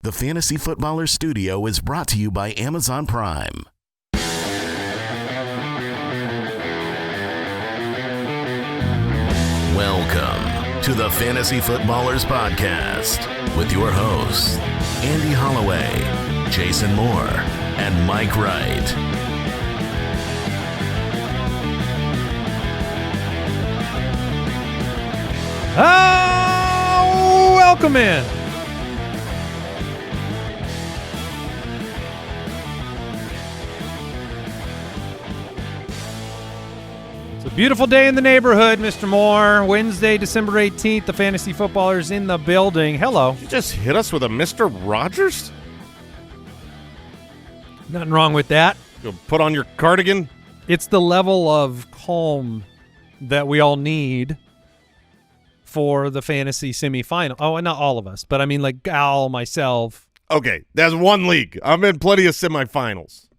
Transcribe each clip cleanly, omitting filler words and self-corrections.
The Fantasy Footballer Studio is brought to you by Amazon Prime. Welcome to the Fantasy Footballers Podcast with your hosts, Andy Holloway, Jason Moore, and Mike Wright. Welcome in. It's a beautiful day in the neighborhood, Mr. Moore. Wednesday, December 18th, the Fantasy Footballers in the building. Hello. You just hit us with a Mr. Rogers? Nothing wrong with that. You'll put on your cardigan? It's the level of calm that we all need for the fantasy semifinal. Oh, and not all of us, but I mean like Al, myself. Okay, that's one league. I'm in plenty of semifinals.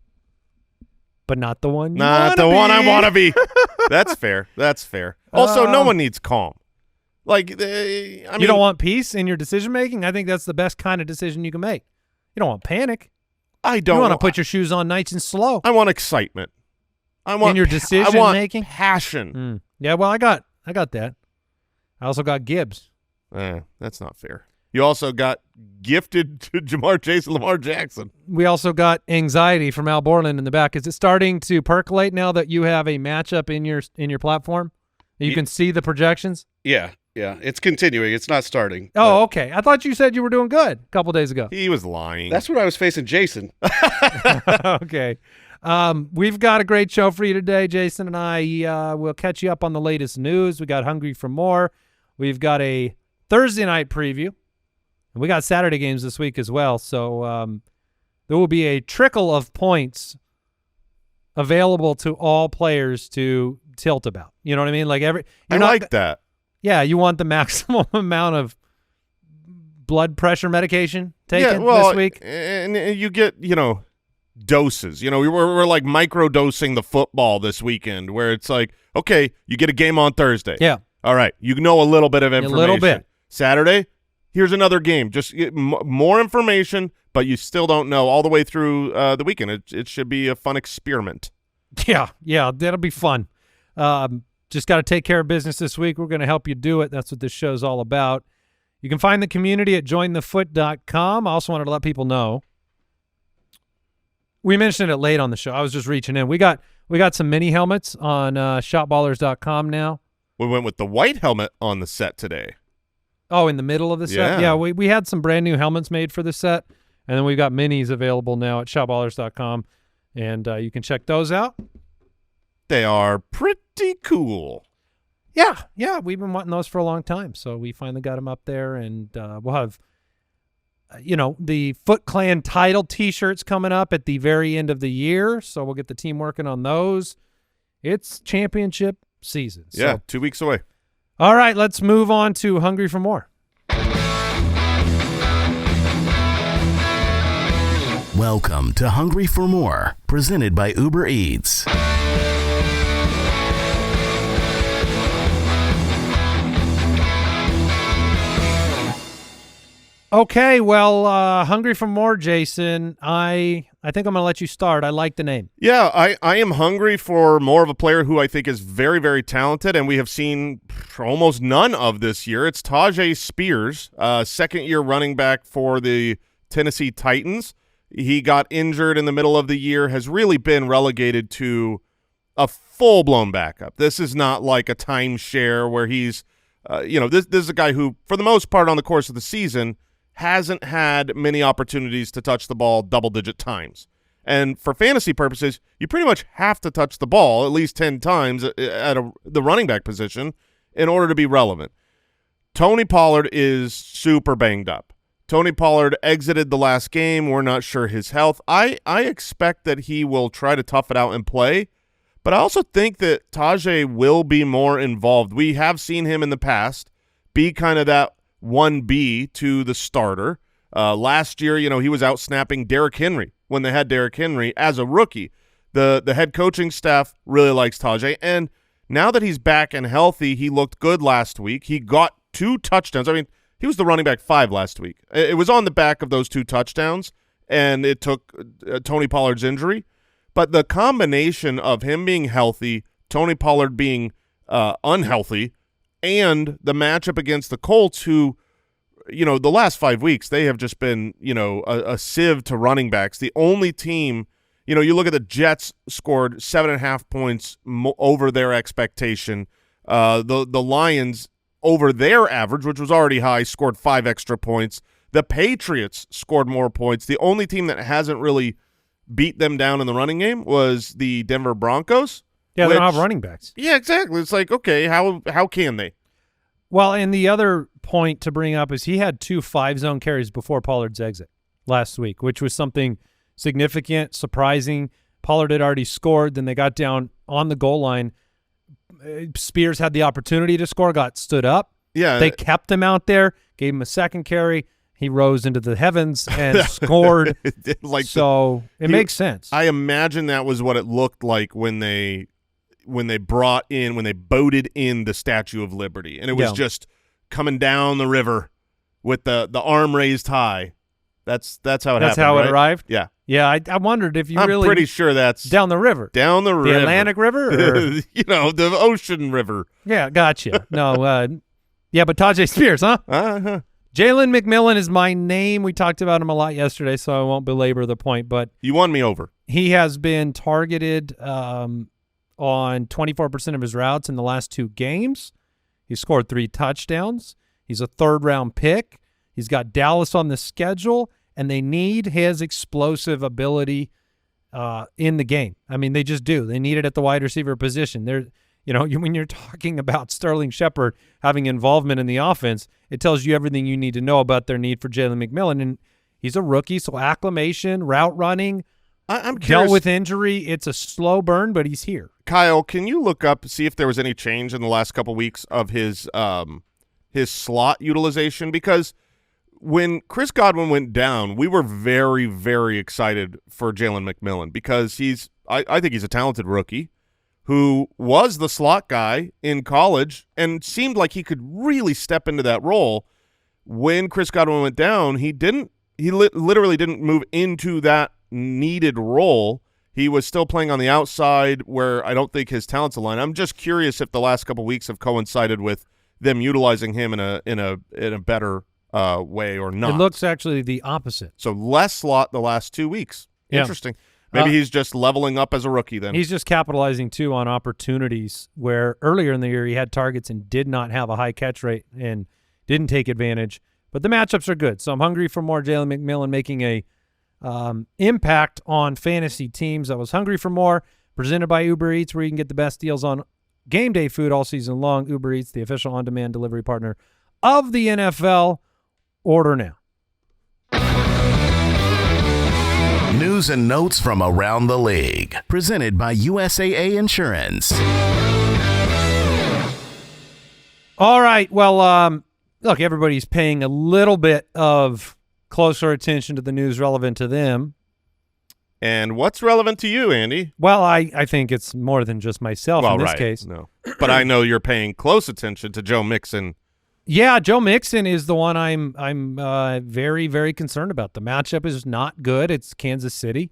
But not the one you Not the one I want to be. That's fair. That's fair. Also, no one needs calm. Like, I mean, you don't want peace in your decision-making? I think that's the best kind of decision you can make. You don't want panic. I don't. You want to put your shoes on nice and slow. I want excitement. I want in your decision-making? I want passion. Yeah, well, I got that. I also got Gibbs. That's not fair. You also got gifted to Lamar Jackson. We also got anxiety from Al Borland in the back. Is it starting to percolate now that you have a matchup in your platform? You can see the projections? Yeah. It's continuing. It's not starting. Oh, okay. I thought you said you were doing good a couple days ago. He was lying. That's when I was facing Jason. Okay. We've got a great show for you today. Jason and I will catch you up on the latest news. We got Hungry for More. We've got a Thursday night preview. And we got Saturday games this week as well. So there will be a trickle of points available to all players to tilt about. You know what I mean? Like I like that. Yeah, you want the maximum amount of blood pressure medication taken this week. And you get, doses. We're like micro-dosing the football this weekend where it's like, okay, you get a game on Thursday. Yeah. All right, you know a little bit of information. A little bit. Saturday, here's another game. Just more information, but you still don't know all the way through the weekend. It should be a fun experiment. Yeah, that'll be fun. Just got to take care of business this week. We're going to help you do it. That's what this show's all about. You can find the community at jointhefoot.com. I also wanted to let people know. We mentioned it late on the show. I was just reaching in. We got some mini helmets on shopballers.com now. We went with the white helmet on the set today. Oh, in the middle of the set? Yeah, we had some brand new helmets made for the set, and then we've got minis available now at shopballers.com, and you can check those out. They are pretty cool. Yeah, we've been wanting those for a long time, so we finally got them up there, and we'll have, the Foot Clan title T-shirts coming up at the very end of the year, so we'll get the team working on those. It's championship season. Yeah, so. 2 weeks away. All right, let's move on to Hungry for More. Welcome to Hungry for More, presented by Uber Eats. Okay, well, Hungry for More, Jason. I think I'm going to let you start. I like the name. Yeah, I am hungry for more of a player who I think is very, very talented, and we have seen almost none of this year. It's Tyjae Spears, second-year running back for the Tennessee Titans. He got injured in the middle of the year, has really been relegated to a full-blown backup. This is not like a timeshare where he's, this is a guy who, for the most part on the course of the season, hasn't had many opportunities to touch the ball double-digit times. And for fantasy purposes, you pretty much have to touch the ball at least 10 times at the running back position in order to be relevant. Tony Pollard is super banged up. Tony Pollard exited the last game. We're not sure his health. I expect that he will try to tough it out and play, but I also think that Tyjae will be more involved. We have seen him in the past be kind of that 1B to the starter. Last year, he was out snapping Derrick Henry when they had Derrick Henry as a rookie. The head coaching staff really likes Tyjae, and now that he's back and healthy, he looked good last week. He got 2 touchdowns. I mean, He was the running back 5 last week. It was on the back of those 2 touchdowns, and it took Tony Pollard's injury. But the combination of him being healthy, Tony Pollard being unhealthy, and the matchup against the Colts, who, the last 5 weeks, they have just been, a sieve to running backs. The only team, you look at the Jets scored 7.5 points over their expectation. The Lions, over their average, which was already high, scored 5 extra points. The Patriots scored more points. The only team that hasn't really beat them down in the running game was the Denver Broncos. Yeah, they don't have running backs. Yeah, exactly. It's like, okay, how can they? Well, and the other point to bring up is he had 2 5-zone carries before Pollard's exit last week, which was something significant, surprising. Pollard had already scored. Then they got down on the goal line. Spears had the opportunity to score, got stood up. Yeah. They kept him out there, gave him a second carry. He rose into the heavens and scored. It makes sense. I imagine that was what it looked like when they boated in the Statue of Liberty, and it was just coming down the river with the arm raised high. That's how it happened. That's how right? it arrived? Yeah. Yeah, I wondered if I'm pretty sure that's down the river. Down the river. The Atlantic River? Or? The ocean river. Yeah, gotcha. No, but Tyjae Spears, huh? Uh-huh. Jalen McMillan is my name. We talked about him a lot yesterday, so I won't belabor the point. But you won me over. He has been targeted on 24% of his routes in the last 2 games. He scored 3 touchdowns. He's a 3rd-round pick. He's got Dallas on the schedule, and they need his explosive ability in the game. I mean, they just do. They need it at the wide receiver position. When you're talking about Sterling Shepard having involvement in the offense, it tells you everything you need to know about their need for Jalen McMillan. And he's a rookie, so acclimation, route running, I'm curious. dealt with injury. It's a slow burn, but he's here. Kyle, can you look up, see if there was any change in the last couple weeks of his slot utilization? Because when Chris Godwin went down, we were very, very excited for Jalen McMillan because I think he's a talented rookie who was the slot guy in college and seemed like he could really step into that role. When Chris Godwin went down, he literally didn't move into that needed role. He was still playing on the outside where I don't think his talents align. I'm just curious if the last couple weeks have coincided with them utilizing him in a better way or not. It looks actually the opposite. So less slot the last 2 weeks. Yeah. Interesting. Maybe he's just leveling up as a rookie then. He's just capitalizing, too, on opportunities where earlier in the year he had targets and did not have a high catch rate and didn't take advantage. But the matchups are good, so I'm hungry for more Jalen McMillan making a impact on fantasy teams. I was hungry for more. Presented by Uber Eats, where you can get the best deals on game day food all season long. Uber Eats, the official on-demand delivery partner of the NFL. Order now. News and notes from around the league. Presented by USAA Insurance. All right. Well, look, everybody's paying a little bit of closer attention to the news relevant to them. And what's relevant to you, Andy? Well, I think it's more than just myself in this case. No. But I know you're paying close attention to Joe Mixon. Yeah, Joe Mixon is the one I'm very, very concerned about. The matchup is not good. It's Kansas City.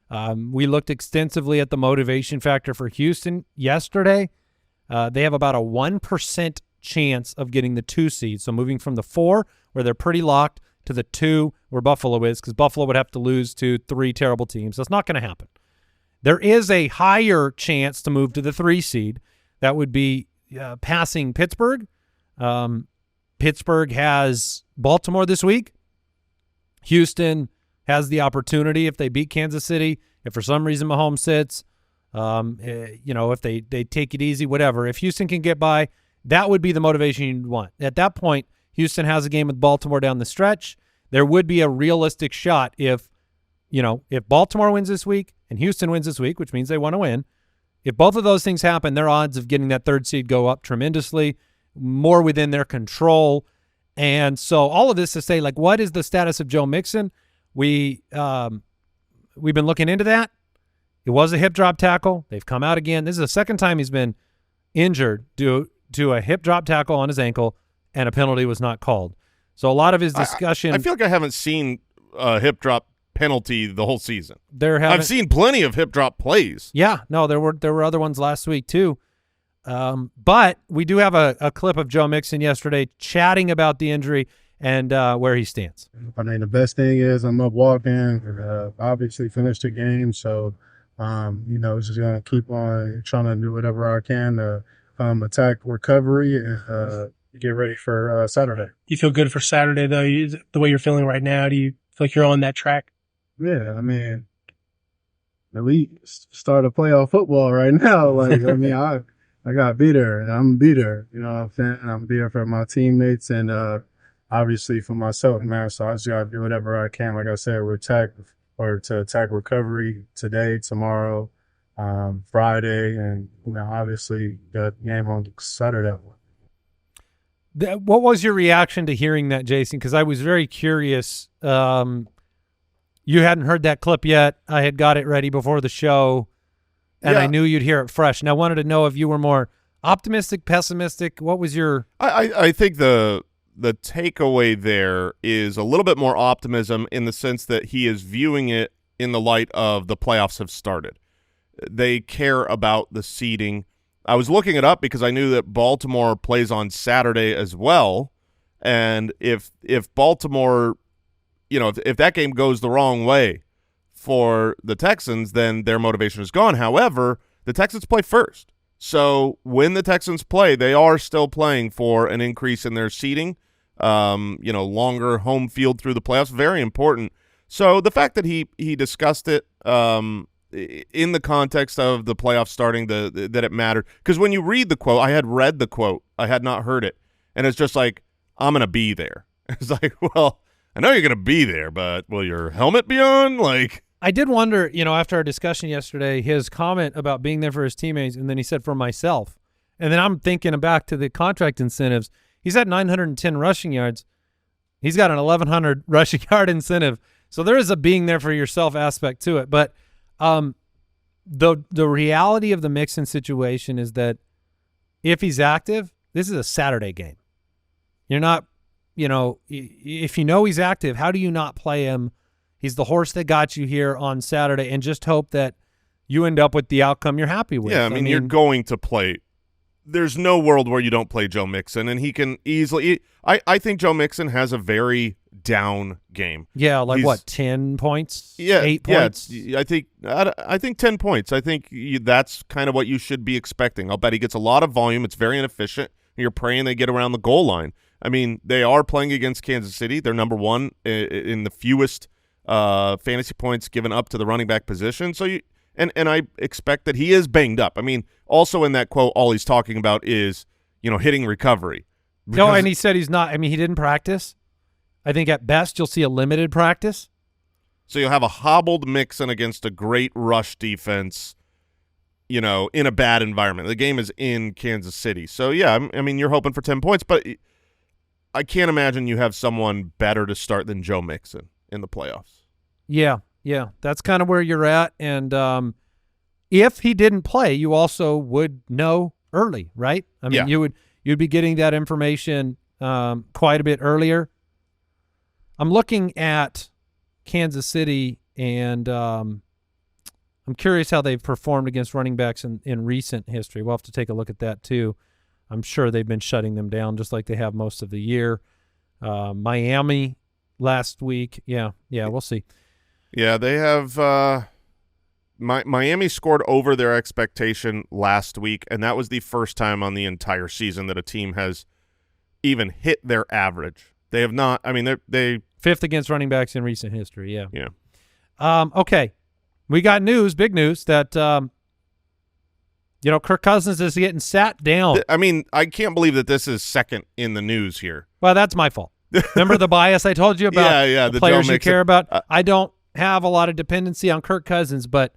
We looked extensively at the motivation factor for Houston yesterday. They have about a 1% chance of getting the 2 seed. So moving from the 4, where they're pretty locked, to the 2, where Buffalo is, because Buffalo would have to lose to 3 terrible teams. That's not going to happen. There is a higher chance to move to the 3 seed. That would be passing Pittsburgh. Pittsburgh has Baltimore this week. Houston has the opportunity if they beat Kansas City. If for some reason Mahomes sits, if they take it easy, whatever. If Houston can get by, that would be the motivation you'd want. At that point, Houston has a game with Baltimore down the stretch. There would be a realistic shot if Baltimore wins this week and Houston wins this week, which means they want to win. If both of those things happen, their odds of getting that 3rd seed go up tremendously, more within their control. And so all of this to say, like, what is the status of Joe Mixon? We've been looking into that. It was a hip drop tackle. They've come out again. This is the second time he's been injured due to a hip drop tackle on his ankle, and a penalty was not called. So a lot of his discussion. I feel like I haven't seen a hip drop penalty the whole season. I've seen plenty of hip drop plays. Yeah, no, there were other ones last week too. But we do have a clip of Joe Mixon yesterday chatting about the injury and where he stands. I mean, the best thing is I'm up walking, obviously finished the game. So, just going to keep on trying to do whatever I can to attack recovery and get ready for Saturday. Do you feel good for Saturday, though? The way you're feeling right now, do you feel like you're on that track? Yeah, I mean, we start a playoff football right now. Like, I mean, I got to be there, and I'm going to be there. You know what I'm saying? I'm going to be there for my teammates and obviously for myself, man. So I just got to do whatever I can. Like I said, to attack recovery today, tomorrow, Friday, and obviously the game on Saturday. What was your reaction to hearing that, Jason? Because I was very curious. You hadn't heard that clip yet. I had got it ready before the show, and I knew you'd hear it fresh. And I wanted to know if you were more optimistic, pessimistic. What was your? I think the takeaway there is a little bit more optimism in the sense that he is viewing it in the light of the playoffs have started. They care about the seeding. I was looking it up because I knew that Baltimore plays on Saturday as well, and if Baltimore, if that game goes the wrong way for the Texans, then their motivation is gone. However, the Texans play first. So when the Texans play, they are still playing for an increase in their seeding, longer home field through the playoffs, very important. So the fact that he discussed it in the context of the playoffs starting, that it mattered. Because when you read the quote, I had read the quote. I had not heard it. And it's just like, I'm going to be there. It's like, well, I know you're going to be there, but will your helmet be on? Like, I did wonder, after our discussion yesterday, his comment about being there for his teammates, and then he said for myself. And then I'm thinking back to the contract incentives. He's at 910 rushing yards. He's got an 1,100 rushing yard incentive. So there is a being there for yourself aspect to it. But the reality of the Mixon situation is that if he's active, this is a Saturday game. You're not, if he's active, how do you not play him? He's the horse that got you here on Saturday, and just hope that you end up with the outcome you're happy with. Yeah, I mean you're going to play. There's no world where you don't play Joe Mixon, and he can easily I think Joe Mixon has a very down game. Yeah, like what, 10 points? Yeah, 8 points? Yeah, I think 10 points. I think that's kind of what you should be expecting. I'll bet he gets a lot of volume. It's very inefficient. You're praying they get around the goal line. I mean, they are playing against Kansas City. They're number one in the fewest fantasy points given up to the running back position. So and I expect that he is banged up. I mean, also in that quote, all he's talking about is, hitting recovery. No, and he said he's not. I mean, he didn't practice. I think at best you'll see a limited practice. So you'll have a hobbled Mixon against a great rush defense, in a bad environment. The game is in Kansas City. So, yeah, I mean, you're hoping for 10 points, but I can't imagine you have someone better to start than Joe Mixon in the playoffs. Yeah, that's kind of where you're at. And if he didn't play, you also would know early, right? I mean, you'd be getting that information quite a bit earlier. I'm looking at Kansas City, and I'm curious how they've performed against running backs in recent history. We'll have to take a look at that too. I'm sure they've been shutting them down just like they have most of the year. Miami last week. Yeah, we'll see. Yeah, they have Miami scored over their expectation last week, and that was the first time on the entire season that a team has even hit their average. They have not. I mean, they fifth against running backs in recent history. Yeah. Yeah. Okay, we got big news that Kirk Cousins is getting sat down. I mean, I can't believe that this is second in the news here. Well, that's my fault. Remember the bias I told you about? Yeah, the players you care about. I don't have a lot of dependency on Kirk Cousins, but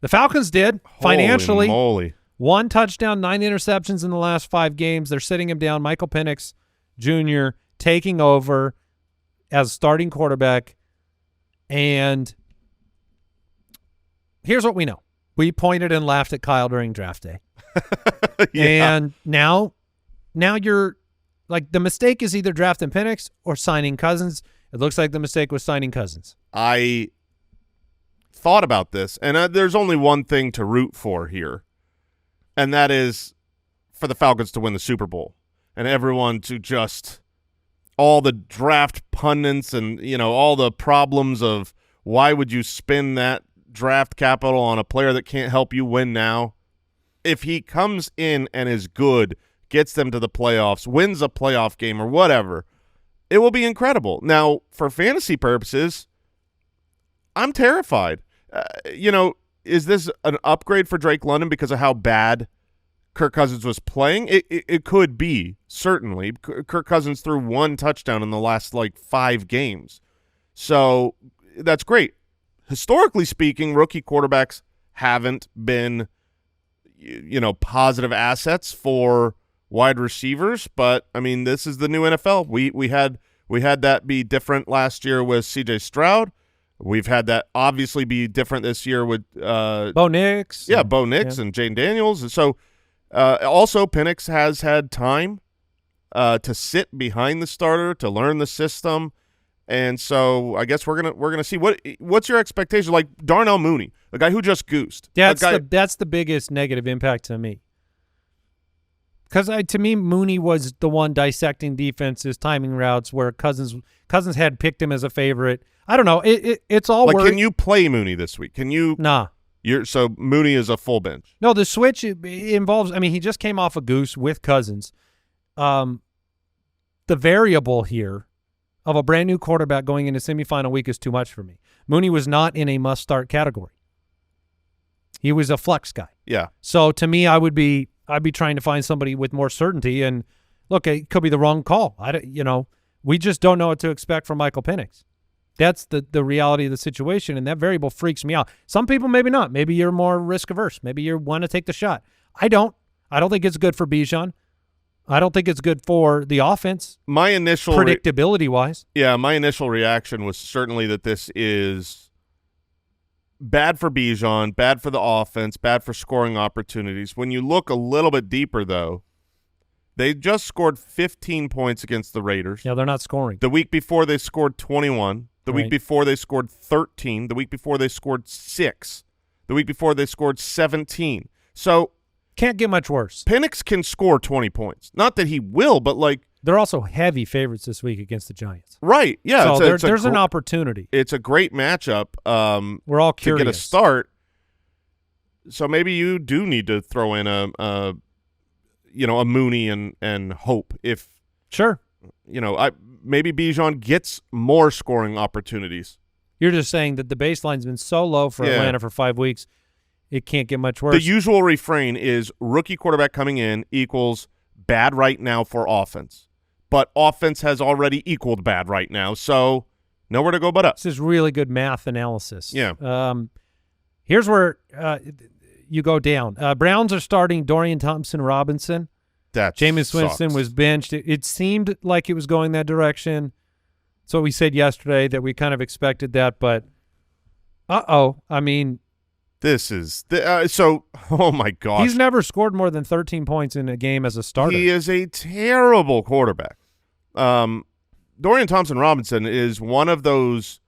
the Falcons did financially. Holy moly. 1 touchdown, 9 interceptions in the last 5 games. They're sitting him down. Michael Penix Jr. taking over as starting quarterback. And here's what we know. We pointed and laughed at Kyle during draft day. Yeah. And now you're Like, the mistake is either drafting Penix or signing Cousins. It looks like the mistake was signing Cousins. I thought about this, and there's only one thing to root for here, and that is for the Falcons to win the Super Bowl and everyone to just all the draft pundits and, all the problems of why would you spend that draft capital on a player that can't help you win now? If he comes in and is good, gets them to the playoffs, wins a playoff game or whatever, it will be incredible. Now, for fantasy purposes, I'm terrified. Is this an upgrade for Drake London because of how bad Kirk Cousins was playing? It could be, certainly. Kirk Cousins threw 1 touchdown in the last, 5 games. So that's great. Historically speaking, rookie quarterbacks haven't been, positive assets for wide receivers. But, I mean, this is the new NFL. We had that be different last year with C.J. Stroud. We've had that obviously be different this year with Bo Nix. Yeah, Bo Nix and Jayden Daniels. And so also Penix has had time to sit behind the starter, to learn the system. And so I guess we're gonna see what's your expectation, like Darnell Mooney, the guy who just goosed. That's the biggest negative impact to me. Because to me, Mooney was the one dissecting defenses, timing routes, where Cousins had picked him as a favorite. I don't know. It's all can you play Mooney this week? Can you? Nah. So Mooney is a full bench. No, the switch involves. I mean, he just came off a goose with Cousins. The variable here of a brand new quarterback going into semifinal week is too much for me. Mooney was not in a must-start category. He was a flex guy. Yeah. So to me, I'd be trying to find somebody with more certainty. And look, it could be the wrong call. We just don't know what to expect from Michael Penix. That's the reality of the situation, and that variable freaks me out. Some people maybe not. Maybe you're more risk averse. Maybe you want to take the shot. I don't think it's good for Bijan. I don't think it's good for the offense. My initial predictability-wise. Yeah, my initial reaction was certainly that this is bad for Bijan, bad for the offense, bad for scoring opportunities. When you look a little bit deeper, though, they just scored 15 points against the Raiders. Yeah, they're not scoring. The week before, they scored 21. The week before, they scored 13. The week before, they scored 6. The week before, they scored 17. So can't get much worse. Penix can score 20 points. Not that he will, but they're also heavy favorites this week against the Giants. Right. Yeah. So there's an opportunity. It's a great matchup. We're all curious to get a start. So maybe you do need to throw in a Mooney and hope if sure. Maybe Bijan gets more scoring opportunities. You're just saying that the baseline's been so low for Atlanta for 5 weeks, it can't get much worse. The usual refrain is rookie quarterback coming in equals bad right now for offense. But offense has already equaled bad right now, so nowhere to go but up. This is really good math analysis. Yeah. Here's where you go down. Browns are starting Dorian Thompson-Robinson. Jameis Winston was benched. It seemed like it was going that direction. That's what we said yesterday, that we kind of expected that, but I mean, this is oh my gosh. He's never scored more than 13 points in a game as a starter. He is a terrible quarterback. Dorian Thompson-Robinson is one of those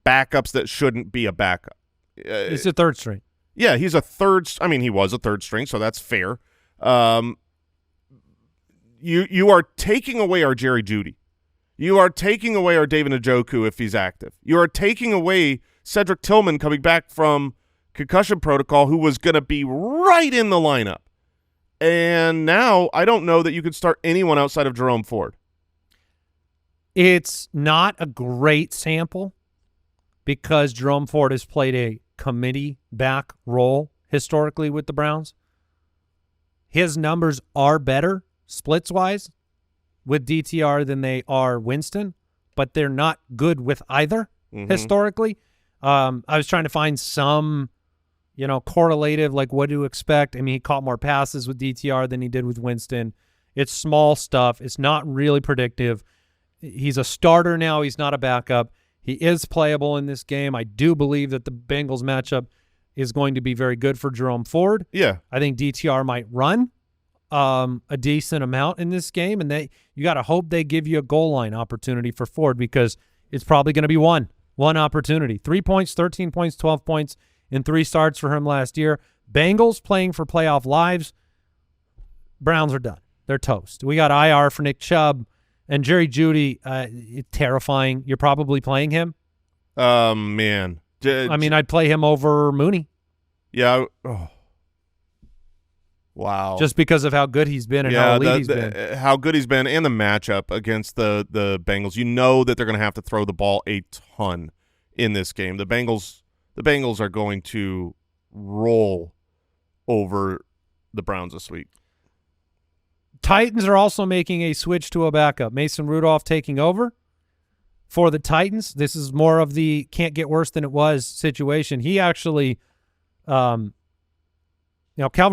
backups that shouldn't be a backup. He's a third string. Yeah, he's a third. I mean, he was a third string, so that's fair. You are taking away our Jerry Jeudy. You are taking away our David Njoku if he's active. You are taking away Cedric Tillman coming back from concussion protocol, who was going to be right in the lineup. And now I don't know that you could start anyone outside of Jerome Ford. It's not a great sample because Jerome Ford has played a committee back role historically with the Browns. His numbers are better splits-wise with DTR than they are Winston, but they're not good with either historically. I was trying to find some, correlative, like what to expect. I mean, he caught more passes with DTR than he did with Winston. It's small stuff. It's not really predictive. He's a starter now. He's not a backup. He is playable in this game. I do believe that the Bengals matchup is going to be very good for Jerome Ford. Yeah. I think DTR might run a decent amount in this game, and you got to hope they give you a goal line opportunity for Ford, because it's probably going to be one opportunity. 3 points, 13 points, 12 points in 3 starts for him last year. Bengals playing for playoff lives. Browns are done. They're toast. We got IR for Nick Chubb and Jerry Jeudy. Terrifying. You're probably playing him. Man. I'd play him over Mooney. Yeah. Oh. Wow. Just because of how good he's been and how elite he's been. How good he's been, and the matchup against the Bengals. You know that they're going to have to throw the ball a ton in this game. The Bengals are going to roll over the Browns this week. Titans are also making a switch to a backup. Mason Rudolph taking over for the Titans. This is more of the can't get worse than it was situation. He actually Calvin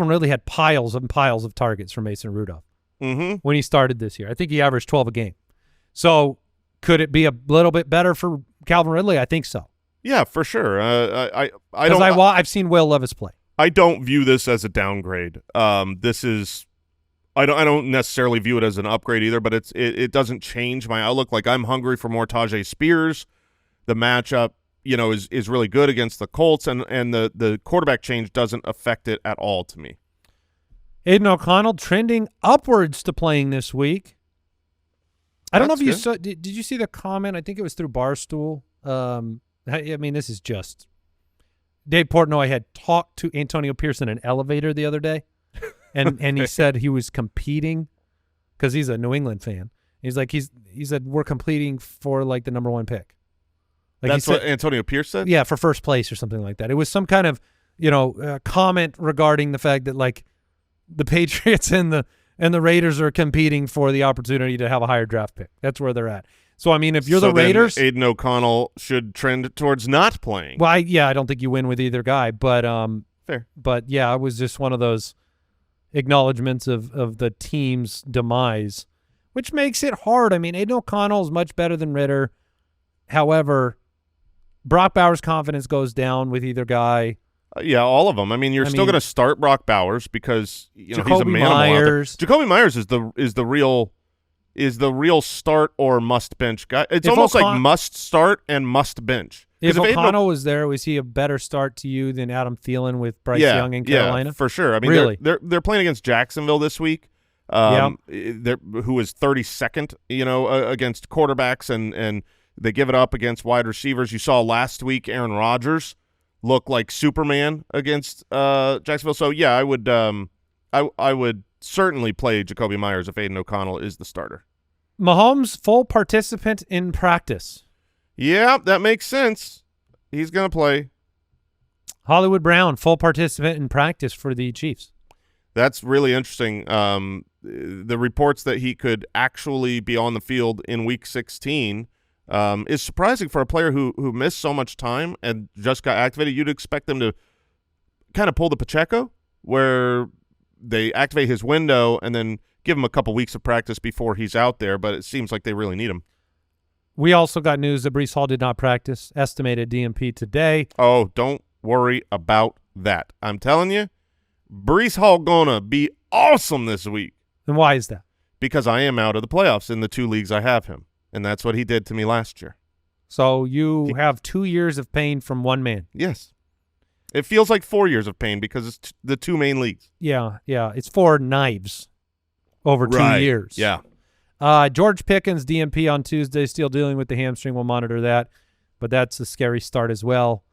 Ridley had piles and piles of targets for Mason Rudolph when he started this year. I think he averaged 12 a game. So could it be a little bit better for Calvin Ridley? I think so. Yeah, for sure. I've seen Will Levis play. I don't view this as a downgrade. I don't necessarily view it as an upgrade either, but it doesn't change my outlook. Like, I'm hungry for more Tyjae Spears. The matchup, is really good against the Colts, and the quarterback change doesn't affect it at all to me. Aiden O'Connell trending upwards to playing this week. I don't know if you saw. Did you see the comment? I think it was through Barstool. This is just Dave Portnoy had talked to Antonio Pierce in an elevator the other day, and he said he was competing because he's a New England fan. He's like he said we're competing for like the number 1 pick. Like That's what Antonio Pierce said? Yeah, for first place or something like that. It was some kind of, comment regarding the fact that like the Patriots and the Raiders are competing for the opportunity to have a higher draft pick. That's where they're at. So, if you're the Raiders, Aiden O'Connell should trend towards not playing. Well, I don't think you win with either guy, but fair. But yeah, it was just one of those acknowledgments of the team's demise, which makes it hard. Aiden O'Connell is much better than Ritter. However, Brock Bowers' confidence goes down with either guy. Yeah, all of them. You're still going to start Brock Bowers because he's a man. Jacoby Myers is the real start or must bench guy. It's almost like must start and must bench. If O'Connell was there, was he a better start to you than Adam Thielen with Bryce Young in Carolina? Yeah, for sure. Really? They're playing against Jacksonville this week. Who is 32nd, against quarterbacks, and they give it up against wide receivers. You saw last week Aaron Rodgers look like Superman against Jacksonville. So yeah, I would certainly play Jacoby Myers if Aiden O'Connell is the starter. Mahomes full participant in practice. Yeah, that makes sense. He's going to play. Hollywood Brown full participant in practice for the Chiefs. That's really interesting. The reports that he could actually be on the field in Week 16 is surprising for a player who missed so much time and just got activated. You'd expect them to kind of pull the Pacheco, where they activate his window and then give him a couple weeks of practice before he's out there, but it seems like they really need him. We also got news that Breece Hall did not practice, estimated DNP today. Oh, don't worry about that. I'm telling you, Breece Hall gonna be awesome this week. And why is that? Because I am out of the playoffs in the 2 leagues I have him, and that's what he did to me last year. So you have 2 years of pain from one man. Yes. It feels like 4 years of pain because it's the 2 main leagues. Yeah. It's 4 knives over 2 years. Yeah. George Pickens, DNP on Tuesday, still dealing with the hamstring. We'll monitor that, but that's a scary start as well.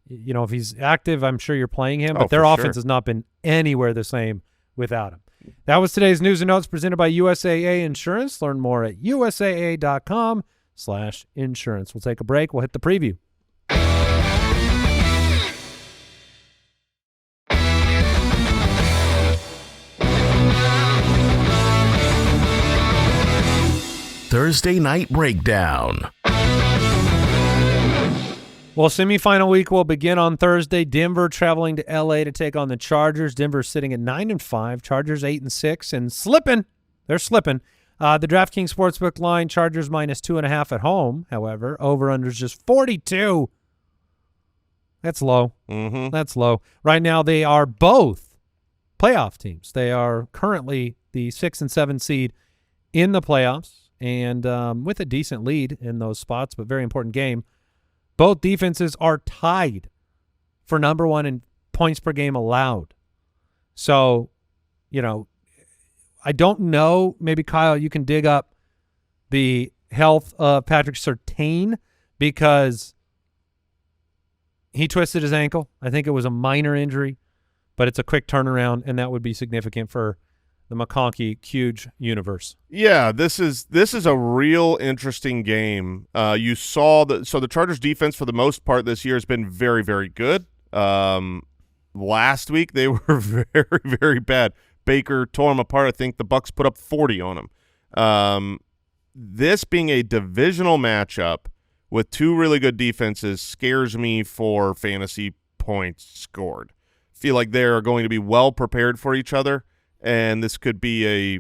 If he's active, I'm sure you're playing him, but their offense has not been anywhere the same without him. That was today's news and notes presented by USAA Insurance. Learn more at usaa.com/insurance. We'll take a break. We'll hit the preview. Thursday Night Breakdown. Well, semifinal week will begin on Thursday. Denver traveling to L.A. to take on the Chargers. Denver's sitting at 9-5. Chargers 8-6 and slipping. They're slipping. The DraftKings Sportsbook line, Chargers -2.5 at home. However, over/under's just 42. That's low. Mm-hmm. That's low. Right now, they are both playoff teams. They are currently the 6 and 7 seed in the playoffs, and with a decent lead in those spots, but very important game. Both defenses are tied for number 1 in points per game allowed. So, I don't know. Maybe, Kyle, you can dig up the health of Patrick Surtain because he twisted his ankle. I think it was a minor injury, but it's a quick turnaround, and that would be significant for the McConkey huge universe. Yeah, this is a real interesting game. You saw the Chargers defense for the most part this year has been very, very good. Last week they were very, very bad. Baker tore them apart. I think the Bucs put up 40 on them. This being a divisional matchup with two really good defenses scares me for fantasy points scored. Feel like they are going to be well prepared for each other, and this could be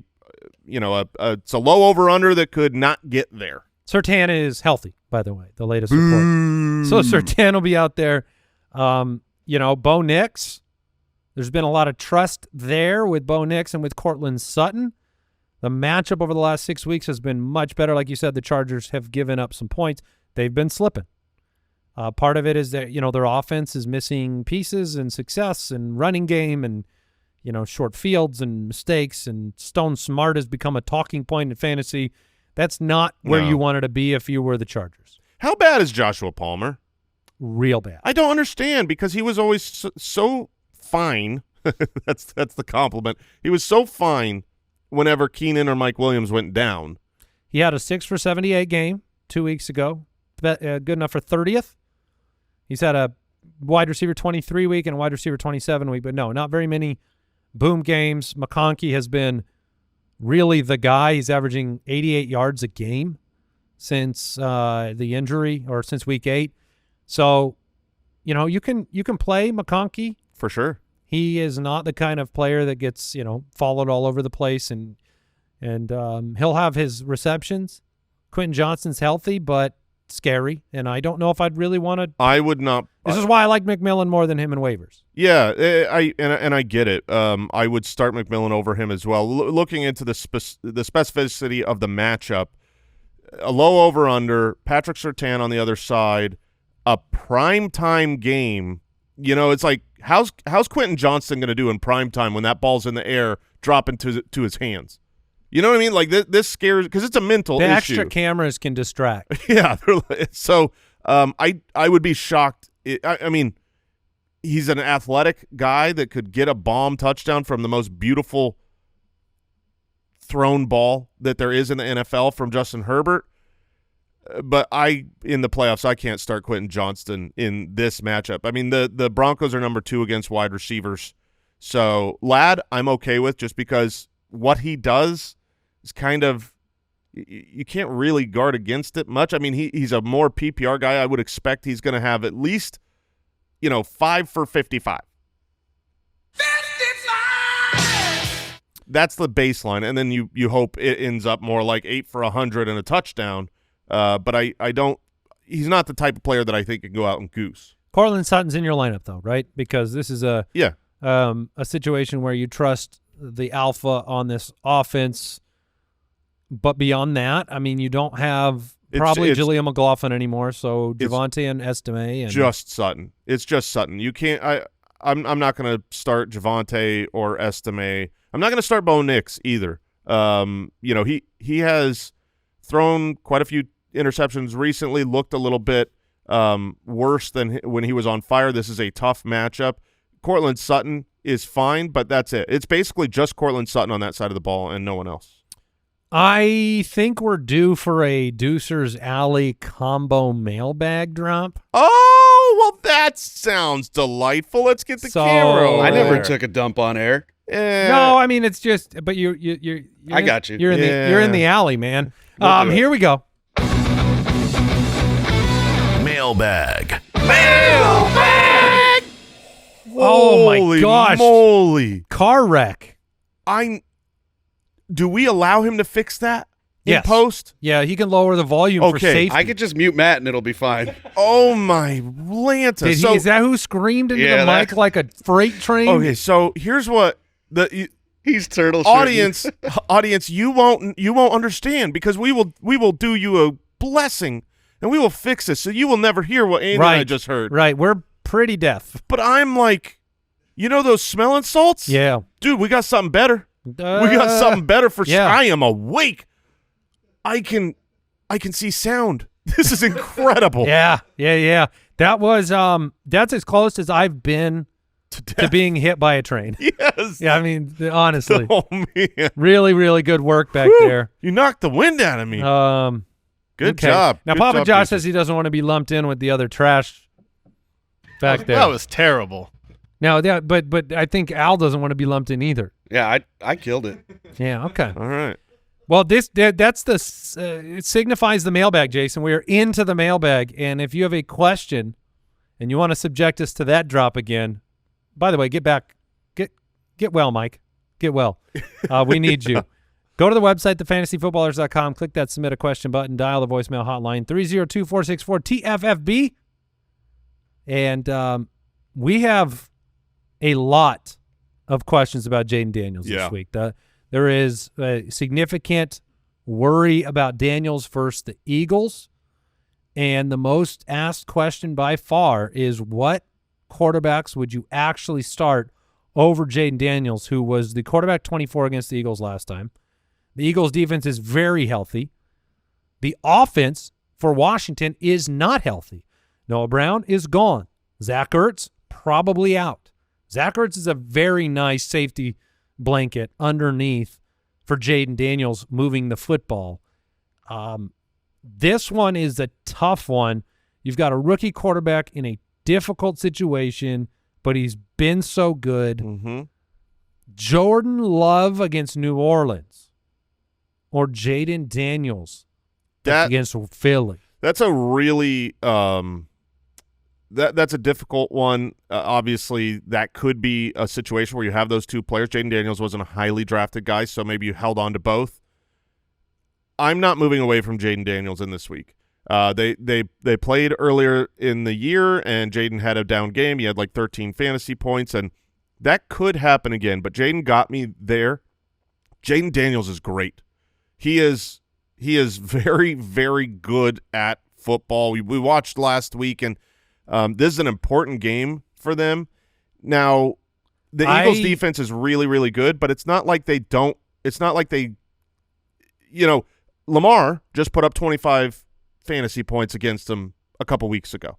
it's a low over-under that could not get there. Surtain is healthy, by the way, the latest report. So Surtain will be out there. Bo Nix, there's been a lot of trust there with Bo Nix and with Cortland Sutton. The matchup over the last 6 weeks has been much better. Like you said, the Chargers have given up some points. They've been slipping. Part of it is that, their offense is missing pieces and success and running game and, short fields and mistakes, and Stone Smart has become a talking point in fantasy. That's not where you wanted to be if you were the Chargers. How bad is Joshua Palmer? Real bad. I don't understand because he was always so fine. That's the compliment. He was so fine whenever Keenan or Mike Williams went down. He had a 6 for 78 game 2 weeks ago. Good enough for 30th. He's had a wide receiver 23 week and a wide receiver 27 week, but no, not very many boom games. McConkey has been really the guy. He's averaging 88 yards a game since the injury or since week 8. So, you can play McConkey. For sure. He is not the kind of player that gets, followed all over the place, and he'll have his receptions. Quentin Johnston's healthy, but scary, and I don't know if I'd really want to. I would not. This is why I like McMillan more than him in waivers. Yeah, I get it. I would start McMillan over him as well. Looking into the specificity of the matchup, a low over/under, Patrick Surtain on the other side, a primetime game. It's like how's Quentin Johnston going to do in primetime when that ball's in the air, dropping to his hands? You know what I mean? Like this scares because it's a mental issue. The extra cameras can distract. Yeah. So I would be shocked. I mean, he's an athletic guy that could get a bomb touchdown from the most beautiful thrown ball that there is in the NFL from Justin Herbert. But in the playoffs, I can't start Quentin Johnston in this matchup. I mean, the Broncos are number 2 against wide receivers. So Ladd, I'm okay with just because what he does is kind of you can't really guard against it much. I mean, he's a more PPR guy. I would expect he's going to have at least 5 for 55. 55! That's the baseline, and then you hope it ends up more like 8 for 100 and a touchdown. But I don't – he's not the type of player that I think can go out and goose. Cortland Sutton's in your lineup, though, right? Because this is a situation where you trust the alpha on this offense. But beyond that, I mean, you don't have probably Jaleel McLaughlin anymore, so Javonte and Estime. And just Sutton. It's just Sutton. You can't – I'm not going to start Javonte or Estime. I'm not going to start Bo Nix either. He has thrown quite a few interceptions recently, looked a little bit worse than when he was on fire. This is a tough matchup. Cortland Sutton is fine, but that's it. It's basically just Cortland Sutton on that side of the ball and no one else. I think we're due for a Deucer's Alley combo mailbag drop. Oh, well, that sounds delightful. Let's get the camera over I never there. took a dump on air. No, I mean, it's just, but you're I got you. You're in the alley, man. Here we go. Mailbag. Oh my gosh. Moly. Car wreck. Do we allow him to fix that in Yes. post? Yeah, he can lower the volume for Okay, safety. I could just mute Matt and it'll be fine. Oh my Lanta. Is that who screamed into the mic like a freight train? Okay, so here's what He's turtle audience, you won't understand because we will do you a blessing and we will fix this so you will never hear what Andy and I just heard. Right, we're pretty deaf. But I'm like, you know those smelling salts? Yeah, dude, we got something better. We got something better for. Yeah. I am awake. I can see sound. This is incredible. yeah. That was that's as close as I've been to being hit by a train. Yes. Yeah, I mean, honestly. Oh man. Really, really good work back there. You knocked the wind out of me. Good okay. job. Now Good Papa job, Josh Jason. says he doesn't want to be lumped in with the other trash back there. That was terrible. Now, but I think Al doesn't want to be lumped in either. Yeah, I killed it. Yeah, okay. All right. Well, that's it signifies the mailbag, Jason. We are into the mailbag, and if you have a question and you want to subject us to that drop again, by the way, get well, Mike. Get well. We need you. Go to the website, thefantasyfootballers.com, click that submit a question button, dial the voicemail hotline, 302-464-TFFB, and we have a lot of questions about Jayden Daniels this week. There is a significant worry about Daniels versus the Eagles, and the most asked question by far is what quarterbacks would you actually start over Jayden Daniels, who was the quarterback 24 against the Eagles last time. The Eagles' defense is very healthy. The offense for Washington is not healthy. Noah Brown is gone. Zach Ertz probably out. Zach Ertz is a very nice safety blanket underneath for Jayden Daniels moving the football. This one is a tough one. You've got a rookie quarterback in a difficult situation, but he's been so good. Mm-hmm. Jordan Love against New Orleans or Jayden Daniels against Philly. That's a really that's a difficult one. Obviously, that could be a situation where you have those two players. Jayden Daniels wasn't a highly drafted guy, so maybe you held on to both. I'm not moving away from Jayden Daniels in this week. They played earlier in the year, and Jayden had a down game. He had like 13 fantasy points, and that could happen again. But Jayden got me there. Jayden Daniels is great. He is very, very good at football. We watched last week, and this is an important game for them. Now, the Eagles' defense is really, really good, but it's not like they don't. It's not like they, Lamar just put up 25 fantasy points against them a couple weeks ago.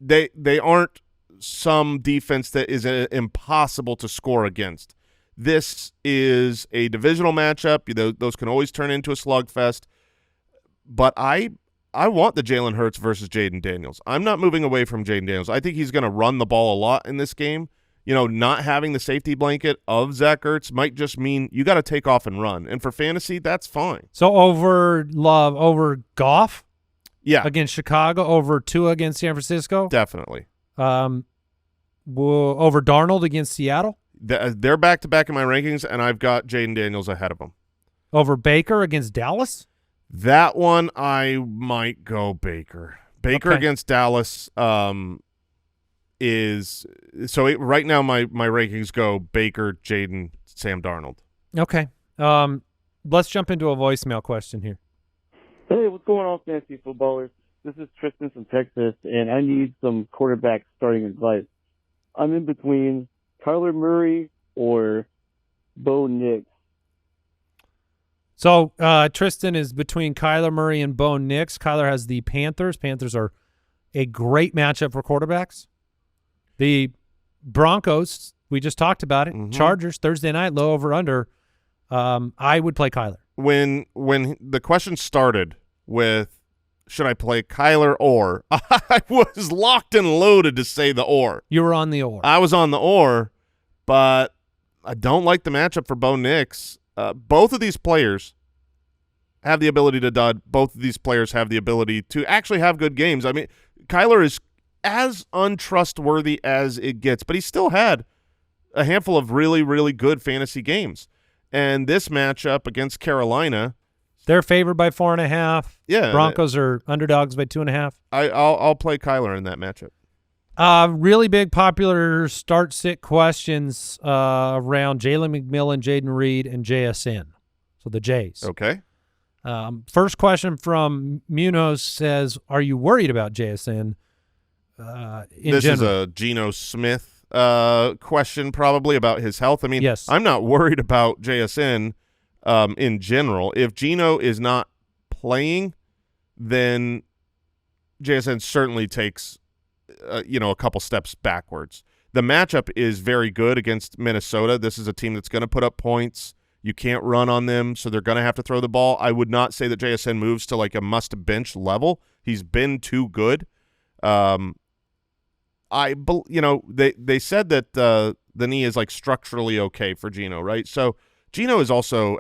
They aren't some defense that is impossible to score against. This is a divisional matchup. Those can always turn into a slugfest. But I want the Jalen Hurts versus Jayden Daniels. I'm not moving away from Jayden Daniels. I think he's going to run the ball a lot in this game. Not having the safety blanket of Zach Ertz might just mean you got to take off and run. And for fantasy, that's fine. So over Goff? Yeah. Against Chicago, over Tua against San Francisco? Definitely. Over Darnold against Seattle? They're back-to-back in my rankings, and I've got Jayden Daniels ahead of them. Over Baker against Dallas? That one, I might go Baker. Baker against Dallas is – so right now my rankings go Baker, Jayden, Sam Darnold. Okay. Let's jump into a voicemail question here. Hey, what's going on, fantasy footballers? This is Tristan from Texas, and I need some quarterback starting advice. I'm in between Kyler Murray or Bo Nix. So Tristan is between Kyler Murray and Bo Nix. Kyler has the Panthers. Panthers are a great matchup for quarterbacks. The Broncos, we just talked about it. Mm-hmm. Chargers, Thursday night, low over under. I would play Kyler. When the question started with should I play Kyler or, I was locked and loaded to say the or. You were on the or. I was on the or, but I don't like the matchup for Bo Nix. Both of these players have the ability to dud. Both of these players have the ability to actually have good games. I mean, Kyler is as untrustworthy as it gets, but he still had a handful of really, really good fantasy games. And this matchup against Carolina, they're favored by 4.5. Yeah, Broncos are underdogs by 2.5. I'll play Kyler in that matchup. Really big popular start-sit questions around Jalen McMillan, Jayden Reed, and JSN. So the Jays. Okay. First question from Munoz says, are you worried about JSN This general? is a Geno Smith question probably about his health. I mean, yes. I'm not worried about JSN in general. If Geno is not playing, then JSN certainly takes a couple steps backwards. The matchup is very good against Minnesota. This is a team that's going to put up points. You can't run on them, so they're going to have to throw the ball. I would not say that JSN moves to like a must-bench level. He's been too good. They said that the knee is like structurally okay for Geno, right? So Geno is also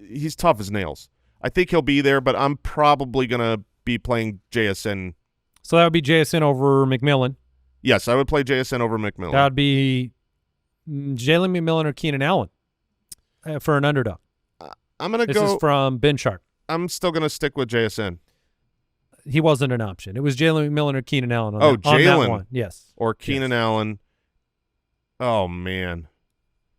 he's tough as nails. I think he'll be there, but I'm probably going to be playing JSN. So that would be JSN over McMillan. Yes, I would play JSN over McMillan. That would be Jalen McMillan or Keenan Allen for an underdog. I'm going to This go. is from Ben Sharp. I'm still going to stick with JSN. He wasn't an option. It was Jalen McMillan or Keenan Allen on that Jalen one. Yes. Or Keenan Allen. Oh, man.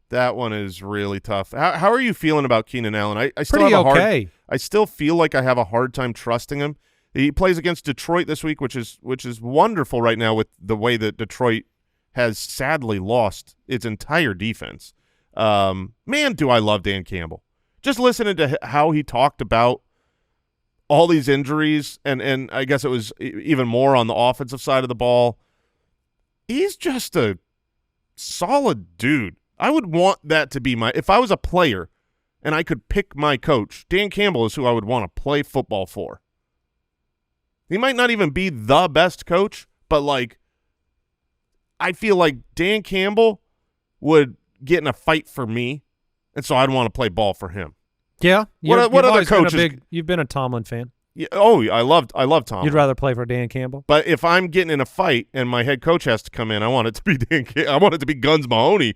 That one is really tough. How are you feeling about Keenan Allen? I still Pretty have a okay. I still feel like I have a hard time trusting him. He plays against Detroit this week, which is wonderful right now with the way that Detroit has sadly lost its entire defense. Man, do I love Dan Campbell. Just listening to how he talked about all these injuries, and I guess it was even more on the offensive side of the ball. He's just a solid dude. I would want that to be if I was a player and I could pick my coach, Dan Campbell is who I would want to play football for. He might not even be the best coach, but like I feel like Dan Campbell would get in a fight for me, and so I'd want to play ball for him. Yeah. What other coaches? You've been a Tomlin fan. Yeah, I love Tomlin. You'd rather play for Dan Campbell? But if I'm getting in a fight and my head coach has to come in, I want it to be Dan Campbell. I want it to be Guns Mahoney.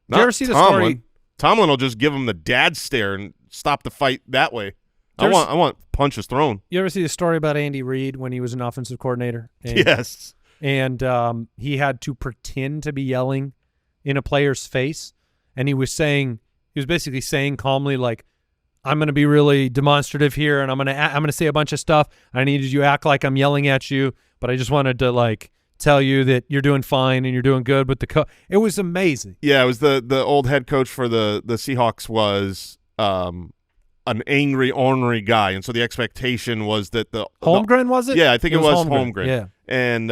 Did you ever see the Tomlin. story? Tomlin will just give him the dad stare and stop the fight that way. I want punches thrown. You ever see the story about Andy Reid when he was an offensive coordinator? Yes. And he had to pretend to be yelling in a player's face, and he was basically saying calmly, like, I'm going to be really demonstrative here, and I'm going to say a bunch of stuff. I need you to act like I'm yelling at you, but I just wanted to like tell you that you're doing fine and you're doing good. But it was amazing. Yeah, it was the old head coach for the Seahawks was an angry, ornery guy, and so the expectation was that Holmgren, was it? Yeah, I think it was Holmgren. Yeah, and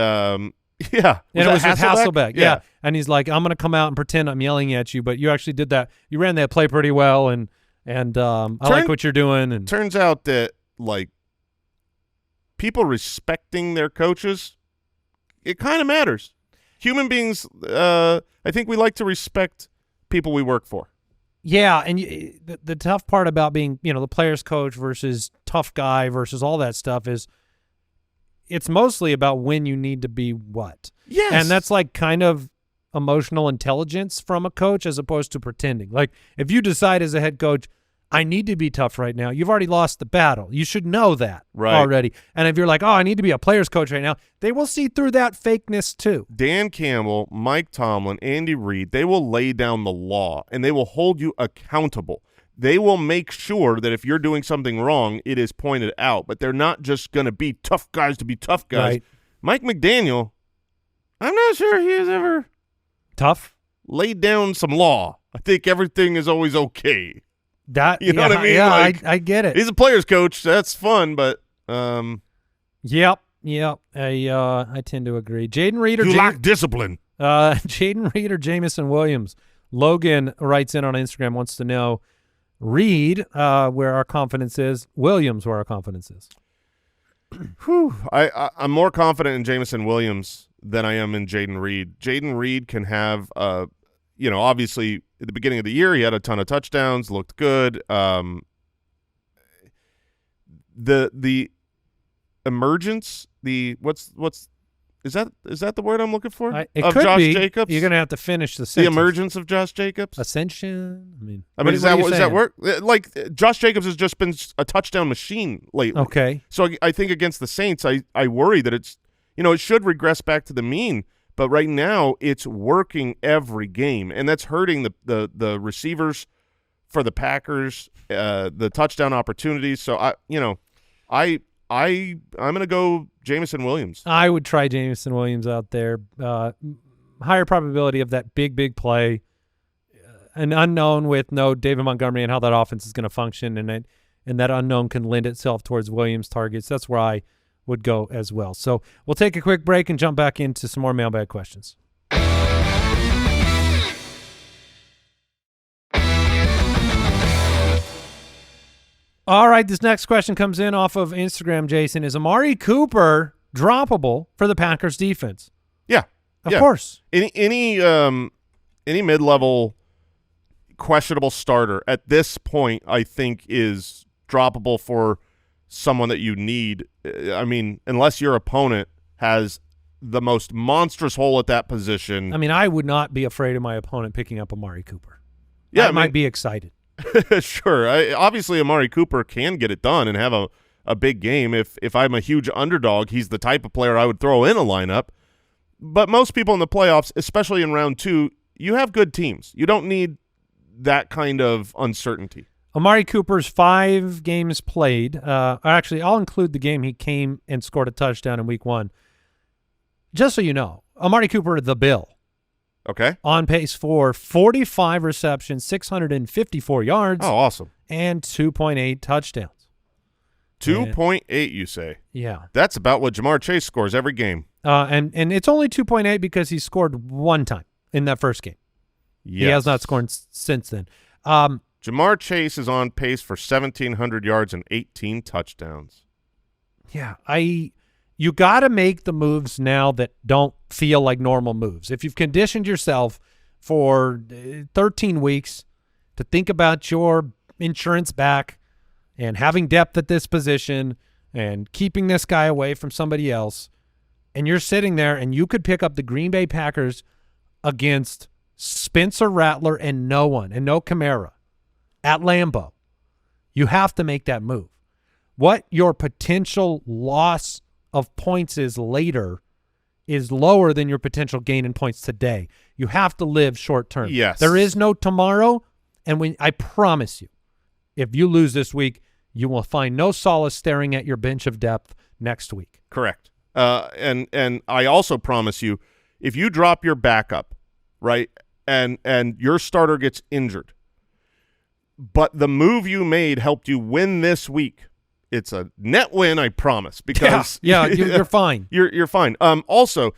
yeah, and it was with Hasselbeck. Yeah, and he's like, I'm going to come out and pretend I'm yelling at you, but you actually did that. You ran that play pretty well, and I like what you're doing. And turns out that like people respecting their coaches, it kind of matters. Human beings, I think we like to respect people we work for. Yeah, and the tough part about being, the player's coach versus tough guy versus all that stuff is it's mostly about when you need to be what. Yes. And that's like kind of emotional intelligence from a coach as opposed to pretending. Like if you decide as a head coach, I need to be tough right now, you've already lost the battle. You should know that already. And if you're like, I need to be a player's coach right now, they will see through that fakeness too. Dan Campbell, Mike Tomlin, Andy Reid, they will lay down the law, and they will hold you accountable. They will make sure that if you're doing something wrong, it is pointed out. But they're not just going to be tough guys to be tough guys. Right. Mike McDaniel, I'm not sure he has ever tough laid down some law. I think everything is always okay. That you know what I mean? Yeah, like, I get it. He's a player's coach. That's fun, but Yep. I tend to agree. Jayden Reed or like discipline. Jayden Reed or Jameson Williams. Logan writes in on Instagram, wants to know Reed where our confidence is, Williams where our confidence is. Whew. I'm more confident in Jameson Williams than I am in Jayden Reed. Jayden Reed can have obviously at the beginning of the year he had a ton of touchdowns, looked good. The emergence, what's is that the word I'm looking for? It of could Josh be. Jacobs? You're gonna have to finish the The sentence. emergence of Josh Jacobs? Ascension? Does that work? Like Josh Jacobs has just been a touchdown machine lately. Okay. So I think against the Saints, I worry that it's it should regress back to the mean. But right now, it's working every game, and that's hurting the receivers for the Packers, the touchdown opportunities. So I'm gonna go Jameson Williams. I would try Jameson Williams out there. Higher probability of that big play. An unknown with no David Montgomery and how that offense is going to function, and that unknown can lend itself towards Williams' targets. That's where I would go as well. So we'll take a quick break and jump back into some more mailbag questions. All right, this next question comes in off of Instagram, Jason. Is Amari Cooper droppable for the Packers defense? Yeah. Of course. Any mid-level questionable starter at this point, I think, is droppable for someone that you need. I mean, unless your opponent has the most monstrous hole at that position. I mean, I would not be afraid of my opponent picking up Amari Cooper. Yeah, I might be excited. Sure. Obviously, Amari Cooper can get it done and have a big game. If I'm a huge underdog, he's the type of player I would throw in a lineup. But most people in the playoffs, especially in round 2, you have good teams. You don't need that kind of uncertainty. Amari Cooper's 5 games played. Actually, I'll include the game he came and scored a touchdown in week 1. Just so you know, Amari Cooper, the Bill. Okay. On pace for 45 receptions, 654 yards. Oh, awesome. And 2.8 touchdowns. 2.8, you say? Yeah. That's about what Jamar Chase scores every game. And it's only 2.8 because he scored 1 time in that first game. Yes. He has not scored since then. Jamar Chase is on pace for 1,700 yards and 18 touchdowns. Yeah, you got to make the moves now that don't feel like normal moves. If you've conditioned yourself for 13 weeks to think about your insurance back and having depth at this position and keeping this guy away from somebody else, and you're sitting there and you could pick up the Green Bay Packers against Spencer Rattler and no one, and no Kamara at Lambeau, you have to make that move. What your potential loss of points is later is lower than your potential gain in points today. You have to live short term. Yes. There is no tomorrow, and I promise you, if you lose this week, you will find no solace staring at your bench of depth next week. Correct. And I also promise you, if you drop your backup, right, and your starter gets injured, but the move you made helped you win this week, it's a net win, I promise. Because you're fine. You're fine. Also,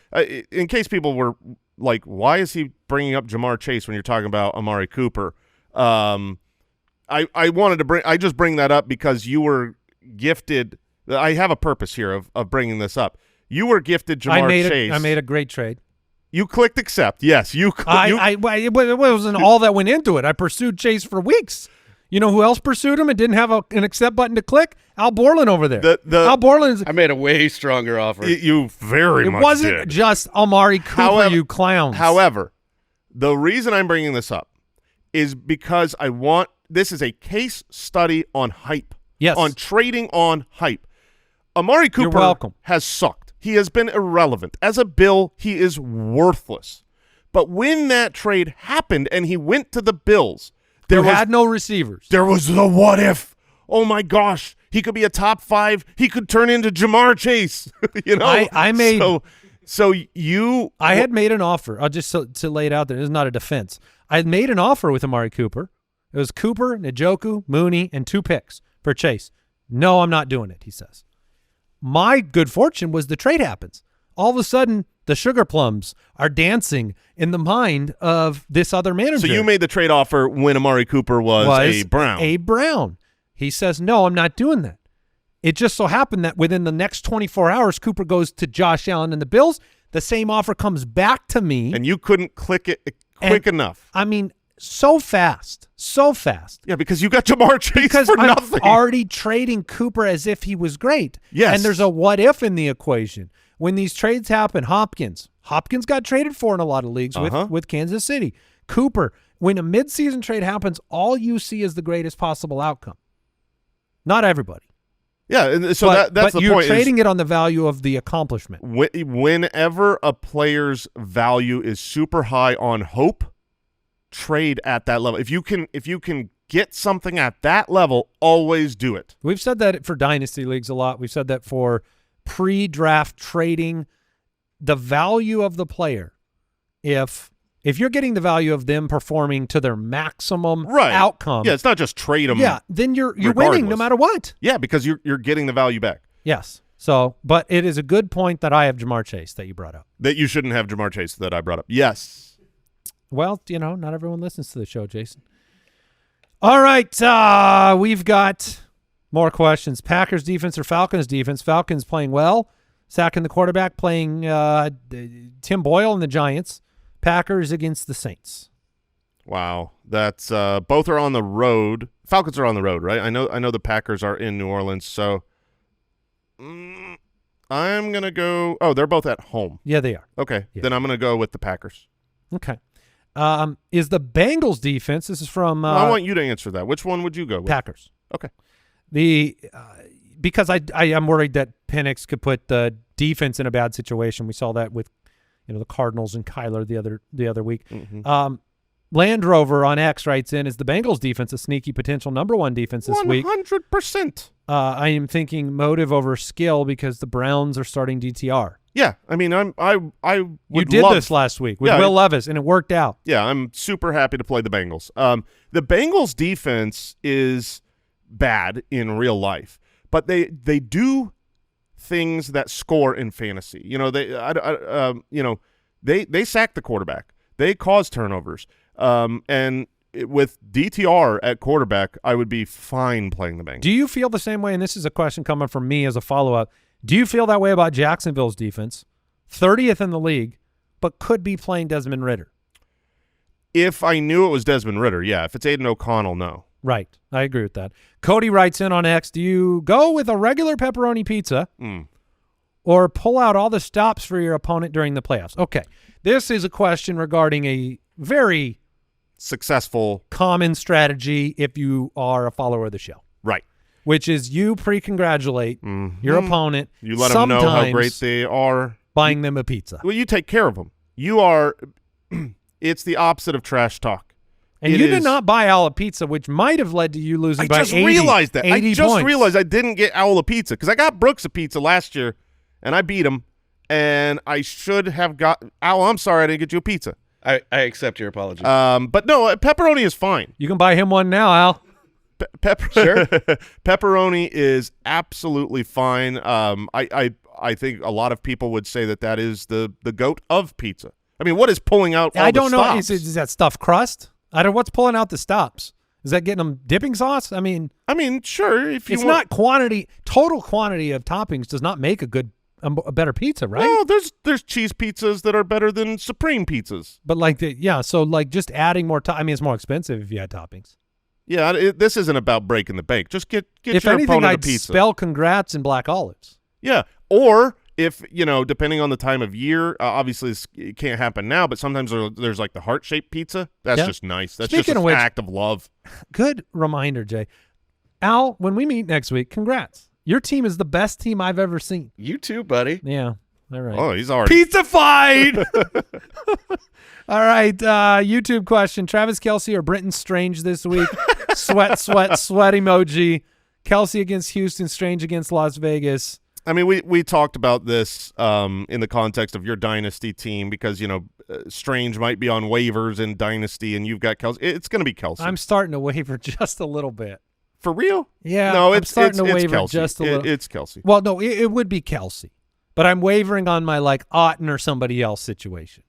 in case people were like, why is he bringing up Jamar Chase when you're talking about Amari Cooper? I wanted to I just bring that up because you were gifted. I have a purpose here of bringing this up. You were gifted Jamar Chase. I made a great trade. You clicked accept. Yes, it wasn't all that went into it. I pursued Chase for weeks. You know who else pursued him and didn't have an accept button to click? Al Borland over there. Al Borland. I made a way stronger offer. You very much did. It wasn't just Amari Cooper, you clowns. However, the reason I'm bringing this up is because this is a case study on hype. Yes. On trading on hype. Amari Cooper has sucked. He has been irrelevant. As a Bill, he is worthless. But when that trade happened and he went to the Bills, there had no receivers. There was the what if. Oh my gosh, he could be a top 5. He could turn into Jamar Chase. I made I had made an offer. I'll just to lay it out there. This is not a defense. I had made an offer with Amari Cooper. It was Cooper, Njoku, Mooney, and 2 picks for Chase. No, I'm not doing it, he says. My good fortune was the trade happens. All of a sudden, the sugar plums are dancing in the mind of this other manager. So you made the trade offer when Amari Cooper was a Brown. A Brown. He says, no, I'm not doing that. It just so happened that within the next 24 hours, Cooper goes to Josh Allen and the Bills. The same offer comes back to me. And you couldn't click it quick enough. I mean, so fast. Yeah, because you got Jamar Chase for nothing. I'm already trading Cooper as if he was great. Yes. And there's a what if in the equation. When these trades happen, Hopkins got traded for in a lot of leagues with Kansas City. Cooper, when a midseason trade happens, all you see is the greatest possible outcome. Not everybody. Yeah, and so that's but the you're point. trading it on the value of the accomplishment. Whenever a player's value is super high on hope, trade at that level. If you can get something at that level, always do it. We've said that for dynasty leagues a lot. We've said that for pre-draft trading, the value of the player. If you're getting the value of them performing to their maximum outcome, yeah, it's not just trade them. Yeah, then you're winning no matter what. Yeah, because you're getting the value back. Yes. So, but it is a good point that I have Jamar Chase that you brought up. That you shouldn't have Jamar Chase that I brought up. Yes. Well, not everyone listens to the show, Jason. All right, we've got more questions. Packers defense or Falcons defense? Falcons playing well, sacking the quarterback, playing Tim Boyle and the Giants. Packers against the Saints. Wow, that's both are on the road. Falcons are on the road, right? I know the Packers are in New Orleans, so I'm gonna go. Oh, they're both at home. Yeah, they are. Okay, yeah. Then I'm gonna go with the Packers. Okay. Is the Bengals defense? This is from. I want you to answer that. Which one would you go with? Packers. Okay. Because I am worried that Penix could put the defense in a bad situation. We saw that with the Cardinals and Kyler the other week. Mm-hmm. Land Rover on X writes in, is the Bengals defense a sneaky potential #1 defense this week? 100%. I am thinking motive over skill because the Browns are starting DTR. Yeah, I mean, I would you did love this last week with Will Levis, and it worked out. Yeah, I'm super happy to play the Bengals. The Bengals defense is bad in real life, but they do things that score in fantasy. They sack the quarterback. They cause turnovers. And with DTR at quarterback, I would be fine playing the Bengals. Do you feel the same way? And this is a question coming from me as a follow-up. Do you feel that way about Jacksonville's defense? 30th in the league, but could be playing Desmond Ridder. If I knew it was Desmond Ridder, yeah. If it's Aiden O'Connell, no. Right. I agree with that. Cody writes in on X, do you go with a regular pepperoni pizza or pull out all the stops for your opponent during the playoffs? Okay. This is a question regarding a very successful common strategy if you are a follower of the show. Right. Which is you pre-congratulate your opponent. You let them know how great they are. Buying them a pizza. Well, you take care of them. You are – it's the opposite of trash talk. And you did not buy Owl a pizza, which might have led to you losing by 80 I just realized that. I just points. realized I didn't get Owl a pizza because I got Brooks a pizza last year, and I beat him, and I should have got – Owl, I'm sorry I didn't get you a pizza. I accept your apology. But no, pepperoni is fine. You can buy him one now, Al. Sure. Pepperoni is absolutely fine. I think a lot of people would say that is the GOAT of pizza. I mean, what is pulling out all I don't the know. stops? Is that stuffed crust? I don't. What's pulling out the stops? Is that getting them dipping sauce? I mean, sure. If you it's not quantity. Total quantity of toppings does not make a better pizza, right? No, there's cheese pizzas that are better than Supreme pizzas. But so just adding more. I mean, it's more expensive if you add toppings. Yeah, this isn't about breaking the bank. Just get if your anything, opponent I'd a pizza. spell congrats in black olives. Yeah, or if depending on the time of year, obviously it can't happen now, but sometimes there's like the heart-shaped pizza. That's just nice. That's Speaking just of an which, act of love. Good reminder, Jay. Al, when we meet next week, congrats. Your team is the best team I've ever seen. You too, buddy. Yeah. All right. Oh, he's already pizza-fied. All right. YouTube question: Travis Kelce or Brenton Strange this week? sweat emoji. Kelce against Houston, Strange against Las Vegas. I mean, we talked about this in the context of your dynasty team because Strange might be on waivers in dynasty, and you've got Kelce. It's going to be Kelce. I'm starting to waver just a little bit. For real? Yeah. No, I'm starting to waver Kelce. just a little. It's Kelce. Well, no, it would be Kelce, but I'm wavering on my Otten or somebody else situation.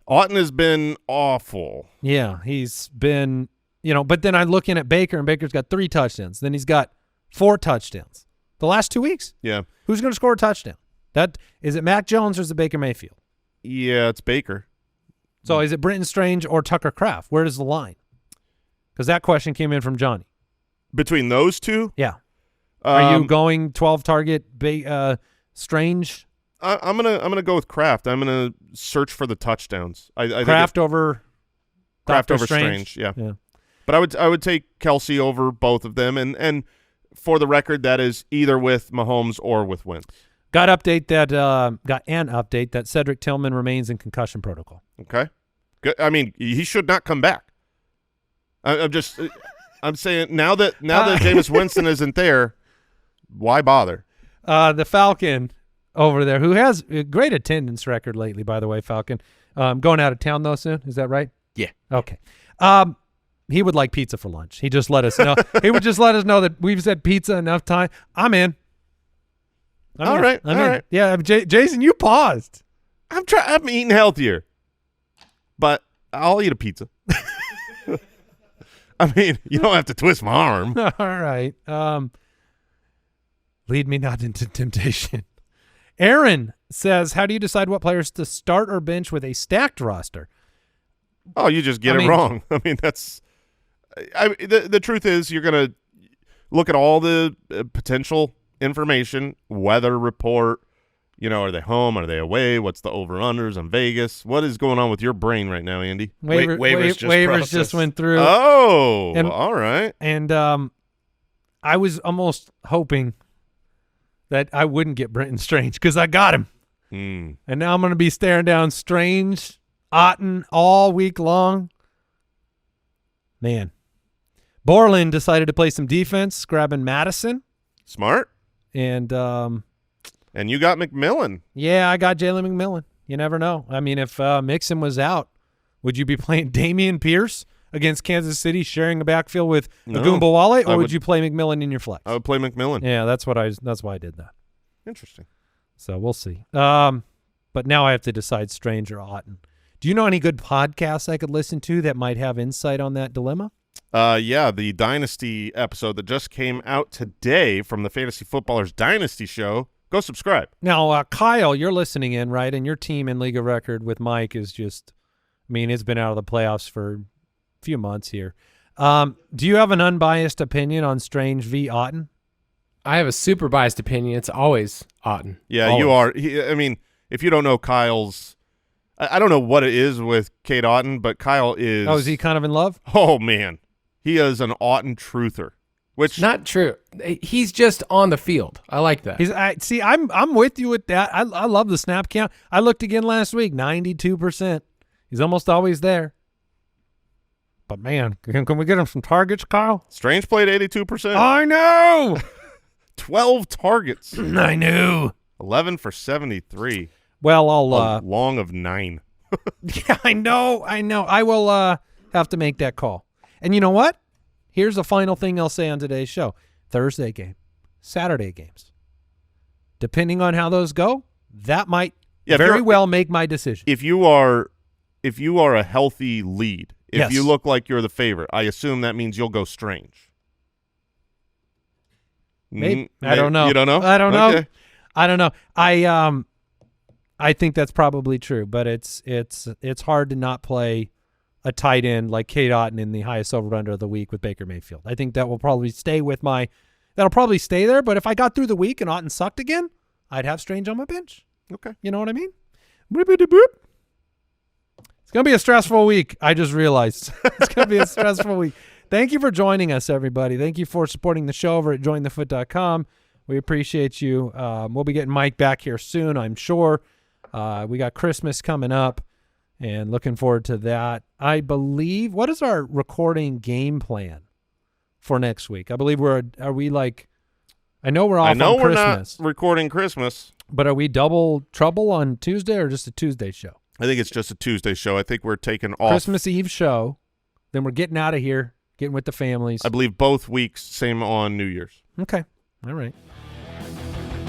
Otten has been awful. Yeah, he's been, but then I'm looking at Baker, and Baker's got 3 touchdowns. Then he's got 4 touchdowns. The last 2 weeks? Yeah. Who's going to score a touchdown? Is it Mac Jones or is it Baker Mayfield? Yeah, it's Baker. So is it Brenton Strange or Tucker Kraft? Where is the line? Because that question came in from Johnny. Between those two? Yeah. Are you going 12 target Strange? I'm gonna go with Kraft. I'm gonna search for the touchdowns. I Kraft over Kraft over Strange. Strange. Yeah. But I would take Kelce over both of them, and for the record, that is either with Mahomes or with Wentz. Got an update that Cedric Tillman remains in concussion protocol. Okay. Good. I mean, he should not come back. I'm saying now that Jameis Winston isn't there, why bother? The Falcon over there, who has a great attendance record lately, by the way, Falcon. Going out of town, though, soon. Is that right? Yeah. Okay. He would like pizza for lunch. He just let us know. He would just let us know that we've said pizza enough time. I'm in. All right. Yeah, Jason, you paused. I'm eating healthier, but I'll eat a pizza. I mean, you don't have to twist my arm. All right. Lead me not into temptation. Aaron says, how do you decide what players to start or bench with a stacked roster? Oh, you just get it wrong. I mean, the truth is you're going to look at all the potential information, weather report, are they home? Are they away? What's the over-unders on Vegas? What is going on with your brain right now, Andy? Waivers just went through. Oh, all right. And I was almost hoping that I wouldn't get Brenton Strange because I got him. And now I'm going to be staring down Strange, Otten all week long. Man. Borland decided to play some defense, grabbing Madison. Smart. And you got McMillan. Yeah, I got Jalen McMillan. You never know. I mean, if Mixon was out, would you be playing Damian Pierce against Kansas City, sharing a backfield with Agumba Wale, or would you play McMillan in your flex? I would play McMillan. Yeah, that's why I did that. Interesting. So we'll see. But now I have to decide Strange or Otten. Do you know any good podcasts I could listen to that might have insight on that dilemma? Yeah, the Dynasty episode that just came out today from the Fantasy Footballers Dynasty Show. Go subscribe. Now, Kyle, you're listening in, right? And your team in League of Record with Mike is just, it's been out of the playoffs for a few months here. Do you have an unbiased opinion on Strange v. Otten? I have a super biased opinion. It's always Otten. Yeah, always. You are. If you don't know Kyle's, I don't know what it is with Kate Otten, but Kyle is. Oh, is he kind of in love? Oh, man. He is an Otten truther. Which not true. He's just on the field. I like that. I'm with you with that. I love the snap count. I looked again last week, 92%. He's almost always there. But man, can we get him some targets, Kyle? Strange played 82%. I know. 12 targets. I knew. 11 for 73. Well, I'll long of 9. Yeah, I know. I will have to make that call. And you know what? Here's the final thing I'll say on today's show. Thursday game, Saturday games. Depending on how those go, that might very well make my decision. If you are a healthy lead, if you look like you're the favorite, I assume that means you'll go Strange. Maybe. I don't know. You don't know? I don't know. Okay. I don't know. I think that's probably true, but it's hard to not play a tight end like Kate Otten in the highest over-under of the week with Baker Mayfield. I think that will probably stay that'll probably stay there, but if I got through the week and Otten sucked again, I'd have Strange on my bench. Okay. You know what I mean? It's going to be a stressful week. I just realized it's going to be a stressful week. Thank you for joining us, everybody. Thank you for supporting the show over at jointhefoot.com. We appreciate you. We'll be getting Mike back here soon, I'm sure. We got Christmas coming up. And looking forward to that. I believe, what is our recording game plan for next week? I believe I know we're off on Christmas. I know we're not recording Christmas. But are we double trouble on Tuesday or just a Tuesday show? I think it's just a Tuesday show. I think we're taking off. Christmas Eve show. Then we're getting out of here, getting with the families. I believe both weeks, same on New Year's. Okay. All right.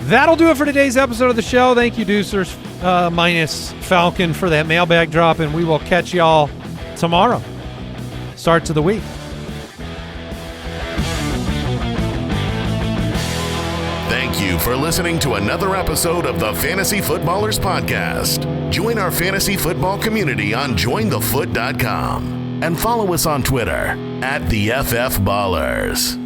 That'll do it for today's episode of the show. Thank you, Deucers, minus Falcon, for that mailbag drop, and we will catch y'all tomorrow. Start to the week. Thank you for listening to another episode of the Fantasy Footballers Podcast. Join our fantasy football community on jointhefoot.com and follow us on Twitter @TheFFBallers.